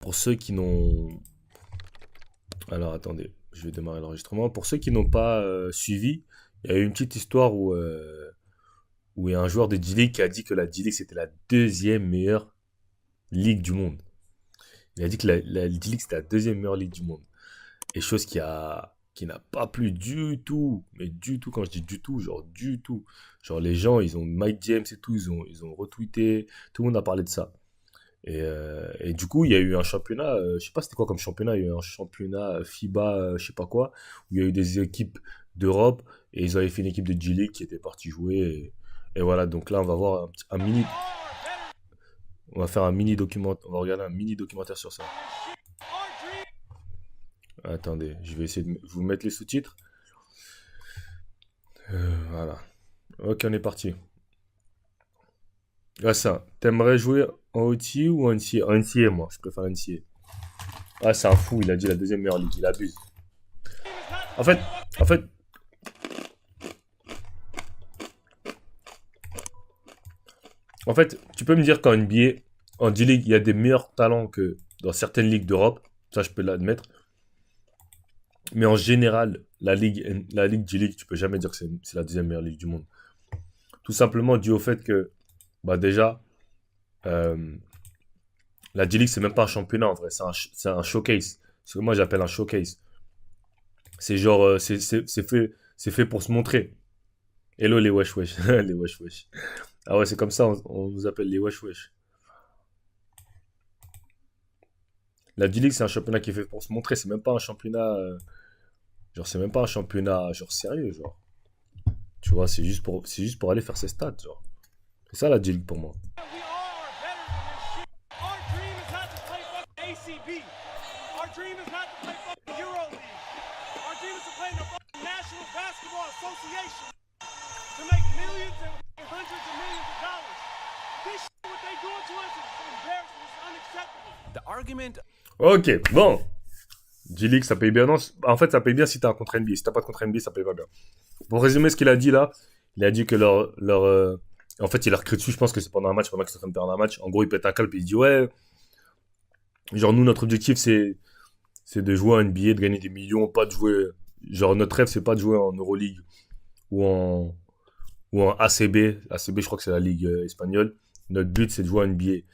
Pour ceux qui n'ont... Alors attendez, je vais démarrer l'enregistrement. Pour ceux qui n'ont pas suivi, il y a eu une petite histoire où il y a un joueur de G-League qui a dit que la G-League c'était la deuxième meilleure ligue du monde. Il a dit que la G-League c'était la deuxième meilleure ligue du monde. Et chose qui n'a pas plu du tout. Mais du tout, quand je dis du tout, genre du tout. Genre les gens, ils ont Mike James et tout, ils ont retweeté. Tout le monde a parlé de ça. Et du coup, il y a eu un championnat, je sais pas c'était quoi comme championnat, il y a eu un championnat FIBA, je sais pas quoi, où il y a eu des équipes d'Europe et ils avaient fait une équipe de G-League qui était partie jouer. Et voilà, donc là, on va voir un mini, on va faire un mini documentaire, on va regarder un mini documentaire sur ça. Attendez, je vais essayer de vous mettre les sous-titres. Voilà. Ok, on est parti. Ah ça, t'aimerais jouer en OT ou en NCA? En NCA, moi, je préfère NCA. Ah, c'est un fou, il a dit la deuxième meilleure ligue, il abuse. En fait, en fait, En fait, tu peux me dire qu'en NBA, en D-League, il y a des meilleurs talents que dans certaines ligues d'Europe. Ça, je peux l'admettre. Mais en général, la ligue G-League, tu peux jamais dire que c'est la deuxième meilleure ligue du monde. Tout simplement dû au fait que, bah déjà, euh, la G-League, c'est même pas un championnat en vrai, c'est un showcase. Ce que moi j'appelle un showcase. C'est genre, c'est fait pour se montrer. Hello les wesh wesh, les wesh wesh. Ah ouais, c'est comme ça, on nous appelle les wesh wesh. La D-League, c'est un championnat qui est fait pour se montrer, c'est même pas un championnat. Genre, c'est même pas un championnat genre sérieux, genre. Tu vois, c'est juste pour aller faire ses stats, genre. C'est ça la G-League pour moi. Ok, bon. G-League, ça paye bien. Non, en fait, ça paye bien si t'as un contrat NBA. Si t'as pas de contrat NBA, ça paye pas bien. Pour résumer ce qu'il a dit là, il a dit que en fait, il a recréé dessus, je pense que c'est pendant un match, pendant qu'ils sont en train de perdre un match. En gros, il pète un câble et il dit ouais, genre nous, notre objectif, c'est de jouer en NBA, de gagner des millions, pas de jouer. Genre, notre rêve, c'est pas de jouer en Euroleague ou en ACB. ACB, je crois que c'est la ligue espagnole. Notre but, c'est de jouer en NBA.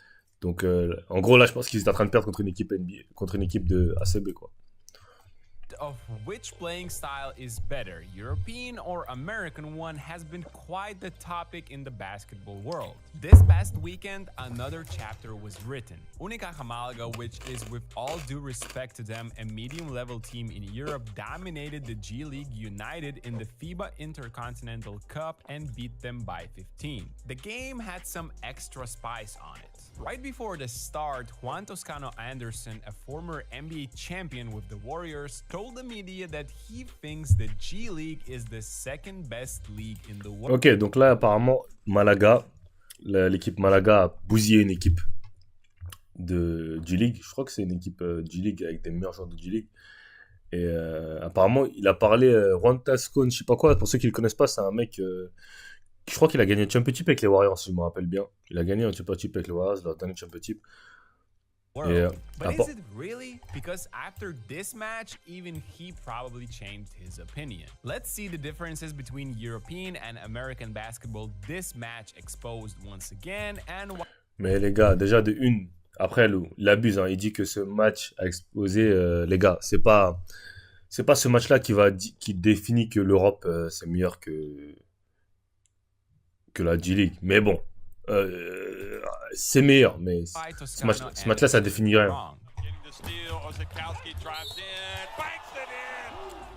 Donc, en gros, là, je pense qu'ils étaient en train de perdre contre une équipe NBA, contre une équipe de ACB, quoi. Of which playing style is better, European or American one, has been quite the topic in the basketball world. This past weekend, another chapter was written. Unicaja Malaga, which is, with all due respect to them, a medium-level team in Europe, dominated the G League United in the FIBA Intercontinental Cup and beat them by 15. The game had some extra spice on it. Right before the start, Juan Toscano Anderson, a former NBA champion with the Warriors, told the media that he thinks the G League is the second best league in the world. Ok, donc là, apparemment, Malaga, l'équipe Malaga a bousillé une équipe de G-League. Je crois que c'est une équipe G-League avec des meilleurs joueurs de G-League. Et apparemment, il a parlé Juan Tascon, je sais pas quoi. Pour ceux qui le connaissent pas, c'est un mec. Je crois qu'il a gagné un championship avec les Warriors, si je me rappelle bien. Il a gagné un championship avec les Warriors, leur dernier championship. Et But is it really? Because after this match, even he probably changed his opinion. Let's see the differences between European and American basketball this match exposed once again and mais les gars, déjà de une, après il abuse, hein. Il dit que ce match a exposé, les gars, c'est pas ce match-là qui définit que l'Europe c'est meilleur que la G-League. Mais bon, euh, c'est meilleur, mais why ce match, Toscano ce match-là, ça Anderson was définit rien. wrong.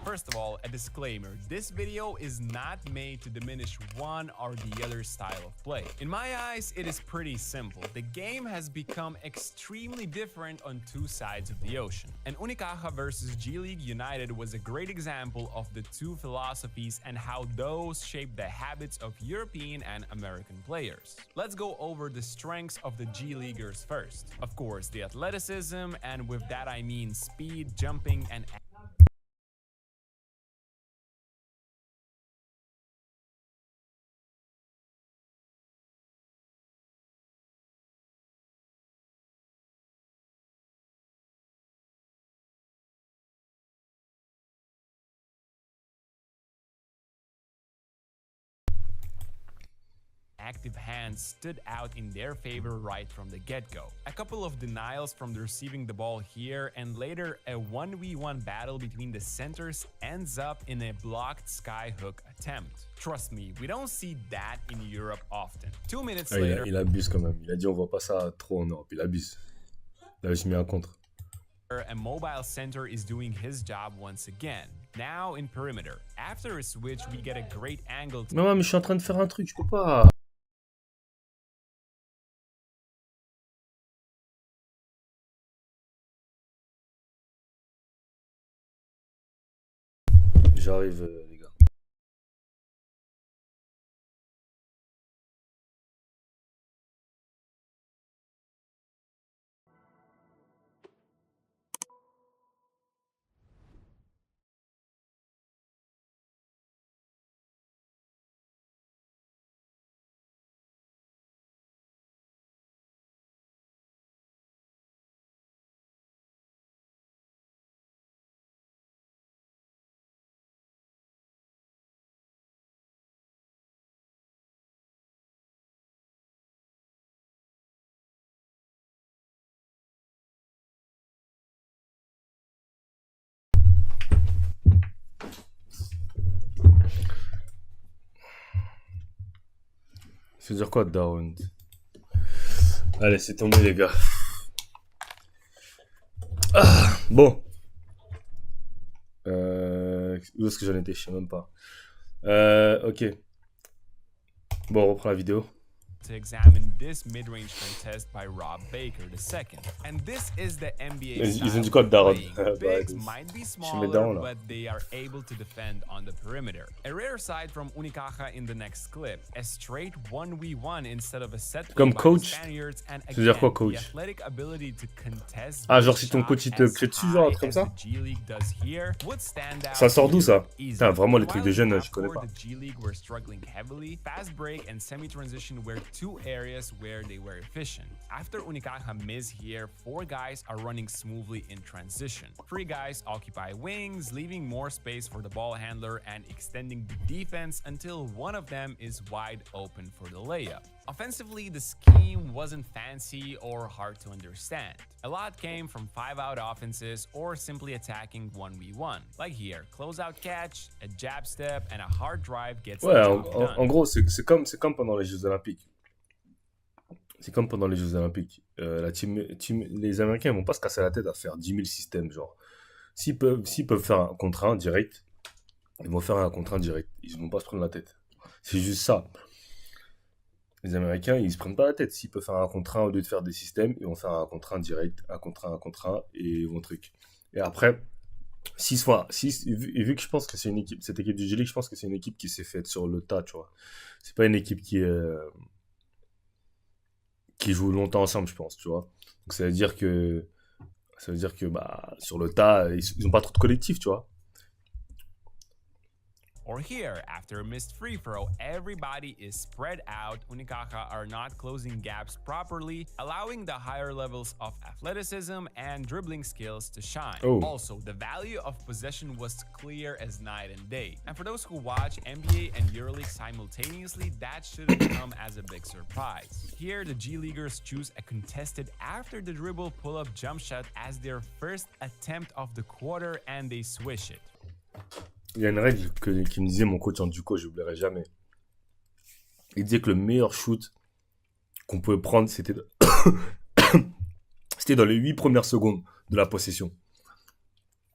First of all, a disclaimer, this video is not made to diminish one or the other style of play. In my eyes, it is pretty simple. The game has become extremely different on two sides of the ocean. And Unicaja versus G League United was a great example of the two philosophies and how those shape the habits of European and American players. Let's go over the strengths of the G Leaguers first. Of course, the athleticism, and with that I mean speed, jumping, and active hands stood out in their favor right from the get-go. A couple of denials from receiving the ball here, and later a 1v1 battle between the centers ends up in a blocked skyhook attempt. Trust me, we don't see that in Europe often. 2 minutes later, il abuse quand même. Il a dit on voit pas ça trop en Europe. Il abuse. Là, je mis un contre. a mobile center is doing his job once again. Now in perimeter. After a switch, we get a great angle. Non, mais je suis en train de faire un truc, je peux pas. J'arrive, les gars. Ça veut dire quoi, Darwin? Allez, c'est tombé, les gars. Ah, bon. Où est-ce que j'en étais? Je sais même pas. Ok. Bon, on reprend la vidéo. To examine this mid-range contest by Rob Baker II. And this is the NBA Ils ont dit quoi, Darwin? Bigs might be smaller, but they are able to defend on the perimeter. A rare sight from Unicaja in the next clip. A straight 1v1 instead of a set play Comme by coach. the Spaniards, and Ça veut dire quoi, again, coach? the athletic ability to contest Ah, genre the si ton coach il shot te as crée dessus, genre un high truc comme as ça? the G League does here would stand out Ça sort d'où, ça? easily. Putain, vraiment, les trucs de While jeunes, in je connais half-court, pas. The G League were struggling heavily. Fast break and semi-transition were two areas where they were efficient. After Unicaja miss here, 4 guys are running smoothly in transition. 3 guys occupy wings, leaving more space for the ball handler and extending the defense until one of them is wide open for the layup. Offensively, the scheme wasn't fancy or hard to understand. A lot came from 5-out offenses or simply attacking 1v1. Like here, closeout catch, a jab step, and a hard drive gets the Ouais, job done. en gros, c'est comme pendant les Jeux Olympiques. C'est comme pendant les Jeux Olympiques. Les Américains, ils vont pas se casser la tête à faire 10 000 systèmes, genre. S'ils peuvent faire un contre 1 direct, ils vont faire un contre 1 direct. Ils vont pas se prendre la tête. C'est juste ça. Les Américains, ils se prennent pas la tête. S'ils peuvent faire un contre 1 au lieu de faire des systèmes, ils vont faire un contre 1 direct, un contre 1, un contre 1, et ils vont truc. Et après, 6 fois, et vu que je pense que c'est une équipe, cette équipe du G-League, je pense que c'est une équipe qui s'est faite sur le tas, tu vois. C'est pas une équipe qui jouent longtemps ensemble, je pense, tu vois. Donc ça veut dire que bah, sur le tas, ils ont pas trop de collectif, tu vois. Or here, after a missed free throw, everybody is spread out. Unicaja are not closing gaps properly, allowing the higher levels of athleticism and dribbling skills to shine. Oh. Also, the value of possession was clear as night and day. And for those who watch NBA and EuroLeague simultaneously, that shouldn't come as a big surprise. Here, the G Leaguers choose a contested after the dribble pull-up jump shot as their first attempt of the quarter, and they swish it. Il y a une règle qui me disait mon coach en duco, je n'oublierai jamais. Il disait que le meilleur shoot qu'on pouvait prendre, c'était dans les 8 premières secondes de la possession.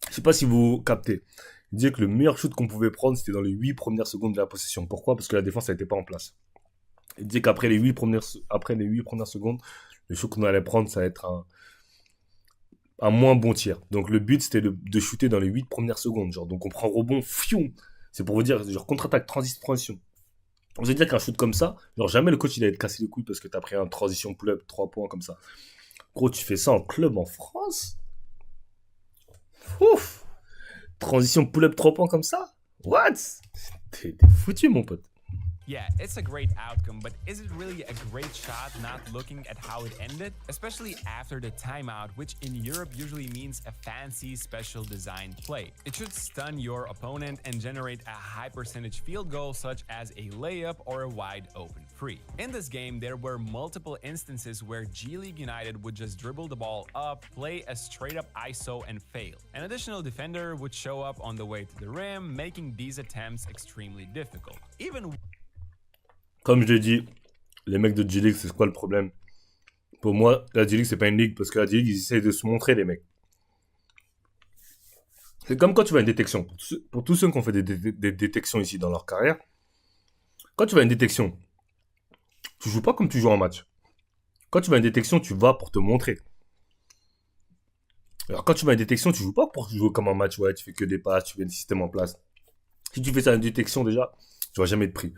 Je sais pas si vous captez. Il disait que le meilleur shoot qu'on pouvait prendre, c'était dans les 8 premières secondes de la possession. Pourquoi? Parce que la défense n'était pas en place. Il disait qu'après les 8 premières secondes, le shoot qu'on allait prendre, ça allait être un moins bon tir. Donc le but c'était de shooter dans les 8 premières secondes. Genre, donc on prend rebond, fion. C'est pour vous dire, genre contre-attaque, transition. Vous allez dire qu'un shoot comme ça, genre jamais le coach il allait te casser les couilles parce que t'as pris un transition pull-up 3 points comme ça. Gros, tu fais ça en club en France? Ouf! Transition pull-up 3 points comme ça? What? T'es foutu, mon pote. Yeah, it's a great outcome, but is it really a great shot not looking at how it ended? Especially after the timeout, which in Europe usually means a fancy special designed play. It should stun your opponent and generate a high percentage field goal such as a layup or a wide open free. In this game, there were multiple instances where G League United would just dribble the ball up, play a straight up ISO, and fail. An additional defender would show up on the way to the rim, making these attempts extremely difficult. Even Comme je l'ai dit, les mecs de G-League, c'est quoi le problème? Pour moi, la G-League, c'est pas une ligue, parce que la G-League, ils essayent de se montrer, les mecs. C'est comme quand tu vas à une détection. Pour tous ceux qui ont fait des détections ici dans leur carrière, quand tu vas à une détection, tu joues pas comme tu joues en match. Quand tu vas à une détection, tu vas pour te montrer. Alors quand tu vas à une détection, tu joues pas pour jouer comme un match. Ouais, tu fais que des passes, tu mets le système en place. Si tu fais ça à une détection déjà, tu vas jamais être pris.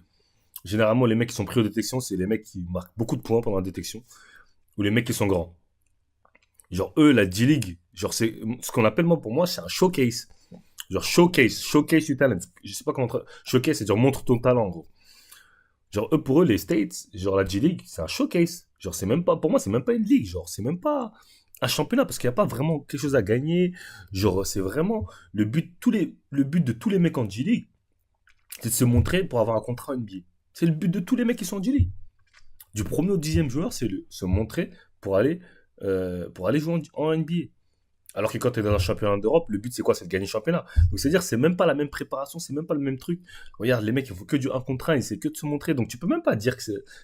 Généralement, les mecs qui sont pris aux détections, c'est les mecs qui marquent beaucoup de points pendant la détection. Ou les mecs qui sont grands. Genre, eux, la G-League, genre, c'est ce qu'on appelle, moi, pour moi, c'est un showcase. Genre, showcase your talent. Je sais pas comment... Showcase, c'est genre, montre ton talent, en gros. Genre, eux, pour eux, les States, genre, la G-League, c'est un showcase. Genre, c'est même pas... Pour moi, c'est même pas une ligue. Genre, c'est même pas un championnat, parce qu'il n'y a pas vraiment quelque chose à gagner. Genre, c'est vraiment... Le but de tous les mecs en G-League, c'est de se montrer pour avoir un contrat NBA. C'est le but de tous les mecs qui sont en G-League. Du premier au 10e joueur, c'est de se montrer pour aller jouer en NBA. Alors que quand tu es dans un championnat d'Europe, le but c'est quoi? C'est de gagner le championnat. Donc c'est-à-dire c'est même pas la même préparation, c'est même pas le même truc. Regarde, les mecs, il faut que du un contre un, c'est que de se montrer. Donc tu peux même pas dire que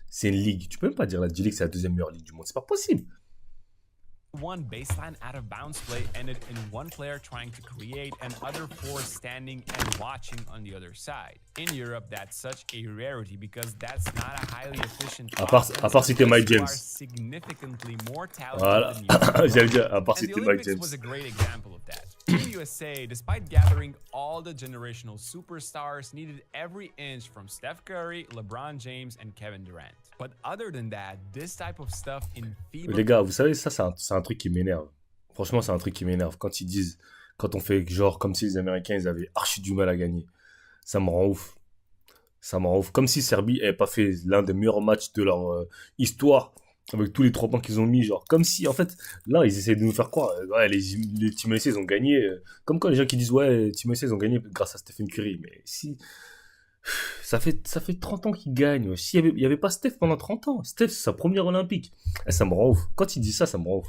c'est une ligue. Tu peux même pas dire la G-League c'est la deuxième meilleure ligue du monde. C'est pas possible. one baseline out of bounds play ended in one player trying to create and other four standing and watching on the other side. In Europe, that's such a rarity because that's not a highly efficient À part si t'es Mike James. significantly more Voilà. talented than you. J'allais dire, à part And si the t'es Mike Olympics James. was a great example of that. Team USA, despite gathering all the generational superstars, needed every inch from Steph Curry, LeBron James, and Kevin Durant. But other than that, this type of stuff in FIBA... Les gars, vous savez, ça c'est un truc qui m'énerve. Franchement, c'est un truc qui m'énerve. Quand on fait genre comme si les Américains ils avaient archi du mal à gagner. Ça me rend ouf. Ça me rend ouf. Comme si Serbie n'avait pas fait l'un des meilleurs matchs de leur histoire. Avec tous les 3 points qu'ils ont mis, genre, comme si, en fait, là, ils essaient de nous faire croire, ouais, les Team USA, ils ont gagné, comme quoi les gens qui disent, ouais, les Team USA, ils ont gagné grâce à Stephen Curry, mais si, ça fait 30 ans qu'ils gagnent, ouais. S'il y avait pas Steph pendant 30 ans, Steph, c'est sa première Olympique, et ça me rend ouf, quand il dit ça me rend ouf.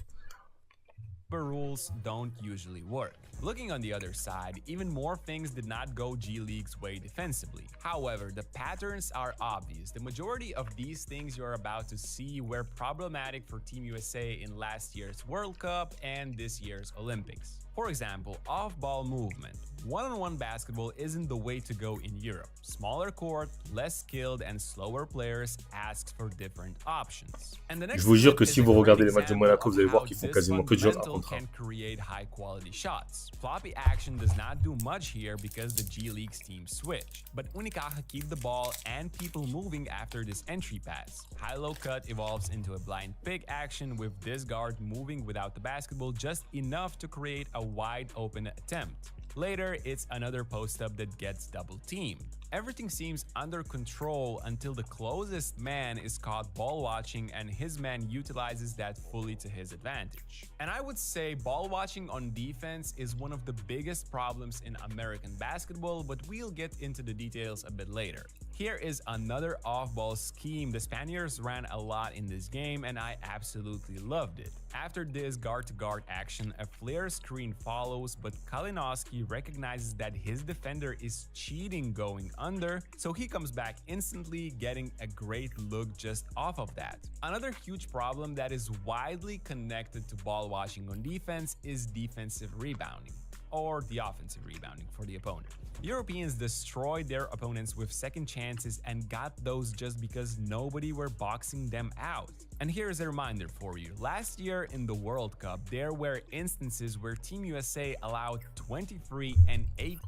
rules don't usually work. Looking on the other side, even more things did not go G League's way defensively. However, the patterns are obvious. The majority of these things you're about to see were problematic for Team USA in last year's World Cup and this year's Olympics. For example, off-ball movement. One-on-one basketball isn't the way to go in Europe. Smaller court, less skilled and slower players ask for different options. And the next Je vous jure que clip si is a vous great regardez les matchs de example Monaco, of vous allez voir how qu'ils font this quasiment que du jeu à fundamental contre un. can create high-quality shots. Floppy action does not do much here because the G League's team switch. But Unicaja keep the ball and people moving after this entry pass. High-low cut evolves into a blind pick action with this guard moving without the basketball just enough to create a wide-open attempt. Later, it's another post-up that gets double-teamed. Everything seems under control until the closest man is caught ball watching and his man utilizes that fully to his advantage. And I would say ball watching on defense is one of the biggest problems in American basketball, but we'll get into the details a bit later. Here is another off-ball scheme the Spaniards ran a lot in this game and I absolutely loved it. After this guard-to-guard action, a flare screen follows, but Kalinowski recognizes that his defender is cheating going under, so he comes back instantly, getting a great look just off of that. Another huge problem that is widely connected to ball watching on defense is defensive rebounding, or the offensive rebounding for the opponent. Europeans destroyed their opponents with second chances and got those just because nobody were boxing them out. And here's a reminder for you. Last year in the World Cup, there were instances where Team USA allowed 23 and 8.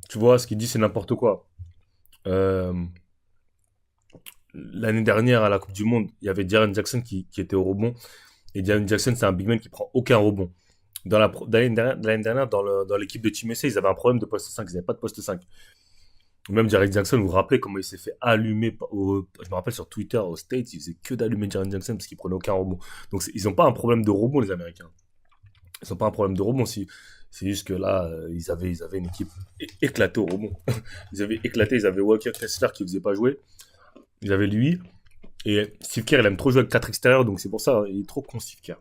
Tu vois, ce qu'il dit, c'est n'importe quoi. L'année dernière, à la Coupe du Monde, il y avait Jaren Jackson qui était au rebond. Et Jaren Jackson, c'est un big man qui prend aucun rebond. L'année dernière, dans l'équipe de Team USA, ils avaient un problème de poste 5. Ils n'avaient pas de poste 5. Même Jaren Jackson, vous vous rappelez comment il s'est fait allumer je me rappelle sur Twitter, aux States, il faisait que d'allumer Jaren Jackson parce qu'il prenait aucun rebond. Donc, ils n'ont pas un problème de rebond, les Américains. Ils n'ont pas un problème de rebond. C'est juste que là, ils avaient une équipe éclatée au rebond. Ils avaient Walker Kessler qui ne faisait pas jouer. Ils avaient lui. Et Steve Kerr, il aime trop jouer avec 4 extérieurs, donc c'est pour ça, il est trop con, Steve Kerr.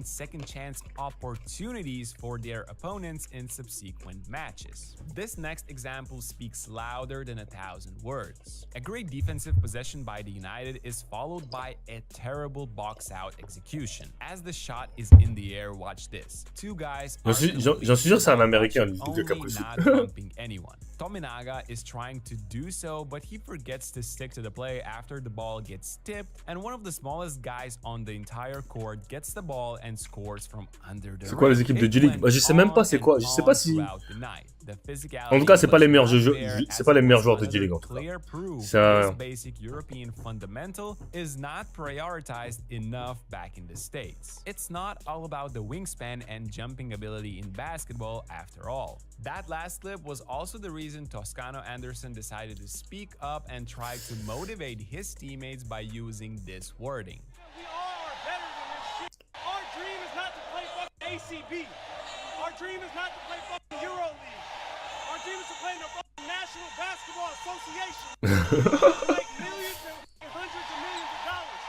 Second chance opportunities for their opponents in subsequent matches. This next example speaks louder than 1,000 words. A great defensive possession by the United is followed by a terrible box-out execution. As the shot is in the air, watch this. Two guys J'en suis sûr, c'est un Américain, lui, de only Capricci. not bumping anyone. Tominaga is trying to do so, but he forgets to stick to the play after the ball gets tipped, and one of the smallest guys on the entire court gets the ball and scores from under the C'est quoi les équipes de G-League? Bah, je sais même pas c'est quoi. Je sais pas si. En tout cas, c'est pas les meilleurs jeux. C'est pas les meilleurs joueurs de G-League en tout cas. C'est un. Basic European fundamental is not prioritized enough back in the States. It's not all about the wingspan and jumping ability in basketball after all. That last clip was also the reason Toscano Anderson decided to speak up and try to motivate his teammates by using this wording. We are better than this shit. Our dream is not to play fucking ACB. Our dream is not to play fucking EuroLeague. Our dream is to play in the fucking National Basketball Association. Make millions and hundreds of millions of dollars.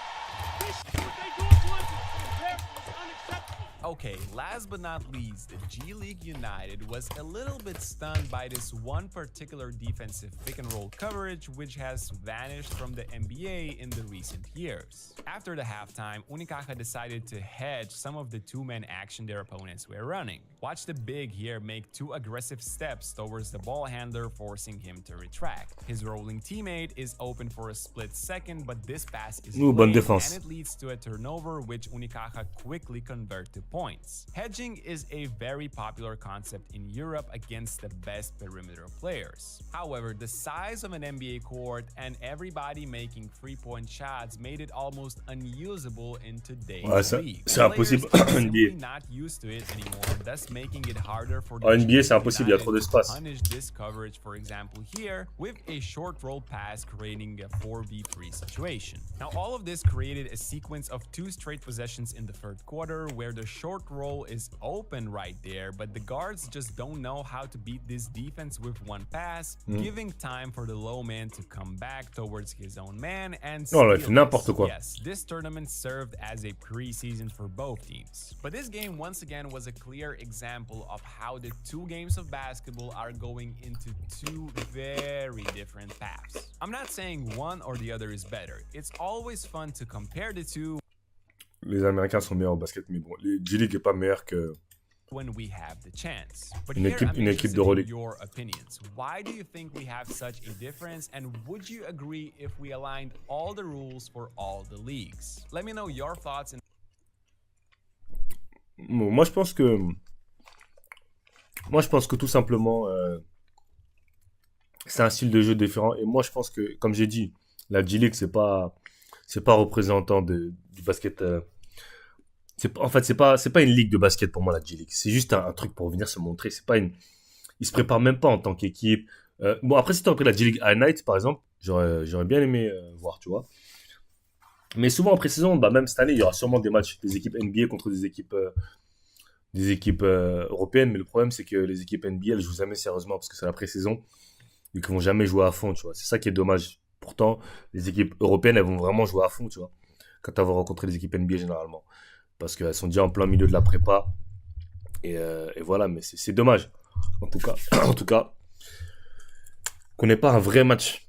This shit, what they doing to us is unacceptable. Okay, last but not least, the G League United was a little bit stunned by this one particular defensive pick and roll coverage which has vanished from the NBA in the recent years. After the halftime, Unicaja decided to hedge some of the two-man action their opponents were running. Watch the big here make two aggressive steps towards the ball handler, forcing him to retract. His rolling teammate is open for a split second, but this pass is late, and it leads to a turnover which Unicaja quickly convert to points. Hedging is a very popular concept in Europe against the best perimeter players. However, the size of an NBA court and everybody making three-point shots made it almost unusable in today's league. C'est impossible en NBA. Not used to it anymore, thus making it harder for the En NBA, c'est impossible, il y a trop d'espace. punish this coverage, for example here, with a short roll pass creating a 4v3 situation. Now all of this created a sequence of two straight possessions in the third quarter where the short roll is open right there, but the guards just don't know how to beat this defense with one pass, giving time for the low man to come back towards his own man and Non, là, il steal fait n'importe this. quoi. Yes, this tournament served as a preseason for both teams. But this game once again was a clear example of how the two games of basketball are going into two very different paths. I'm not saying one or the other is better. It's always fun to compare the two Les Américains sont meilleurs au basket, mais bon, les G-League est pas meilleur que. when we have the chance. But Une here équipe- I'm une équipe interested de in Euroleague. your opinions. Why do you think we have such a difference, and would you agree if we aligned all the rules for all the leagues? Let me know your thoughts in Bon, moi, je pense que. Moi, je pense que tout simplement, c'est un style de jeu différent. Et moi, je pense que, comme j'ai dit, la G-League, c'est pas représentant du basket. En fait, c'est pas une ligue de basket pour moi, la G-League. C'est juste un truc pour venir se montrer. C'est pas une. Ils se préparent même pas en tant qu'équipe. Bon, après, si tu as pris la G-League High Night, par exemple, j'aurais bien aimé voir, tu vois. Mais souvent en pré-saison, bah, même cette année, il y aura sûrement des matchs des équipes NBA contre des équipes européennes. Mais le problème, c'est que les équipes NBA, elles jouent jamais sérieusement parce que c'est la pré-saison et qu'ils vont jamais jouer à fond, tu vois. C'est ça qui est dommage. Pourtant, les équipes européennes, elles vont vraiment jouer à fond, tu vois, quand elles vont rencontrer les équipes NBA généralement. Parce qu'elles sont déjà en plein milieu de la prépa. Et voilà, mais c'est dommage. En tout cas, qu'on n'ait pas un vrai match